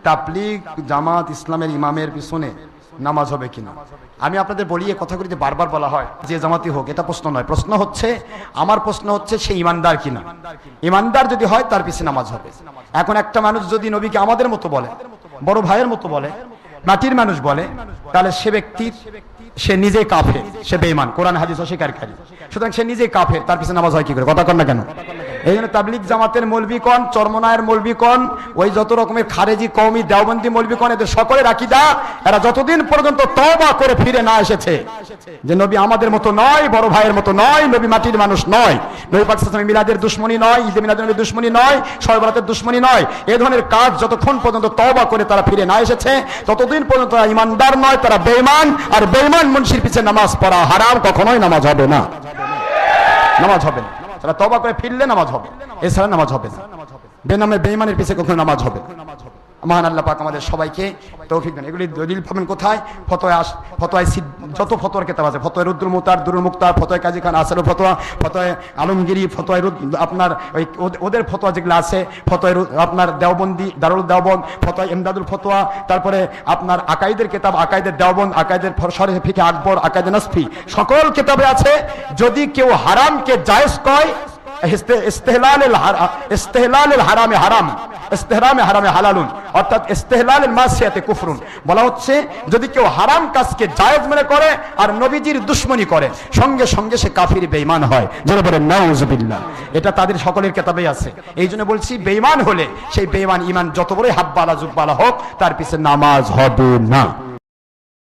তাবলীগ জামাত ইসলামের ইমামের পিছনে নামাজ হবে কিনা? আমি আপনাদের বলি, এই কথাগুলি যে বারবার বলা হয় যে জামাতি হোক, এটা প্রশ্ন নয়। প্রশ্ন হচ্ছে, আমার প্রশ্ন হচ্ছে সে ইমানদার কিনা। ইমানদার যদি হয় তার পিছনে নামাজ হবে। এখন একটা মানুষ যদি নবীকে আমাদের মতো বলে, বড় ভাইয়ের মতো বলে, মাটির মানুষ বলে, তাহলে সে ব্যক্তির সে নিজে কাফের, সে বেঈমান, কোরআন হাদিস অস্বীকারী। সুতরাং সে নিজে কাফের, তার পিছনে নামাজ হয় কি করে? কথা কন না কেন? এই জন্য তাবলীগ জামাতের মৌলবী কন, চরমনায়ের মৌলবী কন, ওই যত রকমের খারেজি কওমি দেওবন্দি মৌলবী কন, এদের সকলের আকীদা, এরা যতদিন পর্যন্ত তওবা করে ফিরে না এসেছে যে নবী আমাদের মতো নয়, বড় ভাইয়ের মতো নয়, নবী মাটির মানুষ নয়, নবী পাক সাল্লাল্লাহু আলাইহি ওয়াসাল্লাম মিলাদের দুশমনী নয়, ঈদে মিলাদুন নবীর দুশমনী নয়, শবে বরাতের দুশমনী নয়, এই ধরনের কাজ যতক্ষণ পর্যন্ত তওবা করে তারা ফিরে না এসেছে ততদিন পর্যন্ত তারা ইমানদার নয়, তারা বেঈমান। আর বেঈমান মুনশির পিছে নামাজ পড়া হারাম, কখনোই নামাজ হবে না, নামাজ হবে না। তারা তওবা করে ফিরলে নামাজ হবে, এছাড়া নামাজ হবে না। বেনামের বেঈমানের পিছে কখনো নামাজ হবে। মহান আল্লাহ পাক আমাদের সবাইকে তৌফিক দেন। এগুলি দলিল পাবেন কোথায়? ফতোয়ায় যত ফতোয়ার কিতাব আছে, ফতোয়া রুদ্দুল মুতার, দুরুল মুক্তার, ফতোয়া কাজী খান আসের ফতোয়া, ফতোয়া আলমগিরি, ফতোয়া আপনার ওই ওদের ফতোয়া যেগুলো আছে, ফতোয়া আপনার দেওবন্দি, দারুল দেওবন্দ, ফতোয়া ইমদাদুল ফতোয়া, তারপরে আপনার আকাইদের কিতাব, আকাইদের দেওবন্দ, আকাইদের শরীহ ফিকহ আকবর, আকাইদে নাসফি, সকল কিতাবে আছে যদি কেউ হারামকে জায়েজ কয়, ইস্তেহলালুল হারামে হারাম, ইস্তেহরামে হারামে হালালুন, অর্থাৎ ইস্তেহলালুল মাসিয়াতে কুফরুন। বলা হচ্ছে যদি কেউ হারাম কাজকে জায়েজ মনে করে আর নবীজির দুশমনি করে, সঙ্গে সঙ্গে সে কাফির বেঈমান হয়। যারা বলেন নাউজুবিল্লাহ, এটা তাদের সকলের কিতাবেই আছে। এই জন্য বলছি, বেঈমান হলে সেই বেঈমান ইমান যত বড়ই হাব্বালা জুব্বালা হোক, তার পিছে নামাজ হবে না।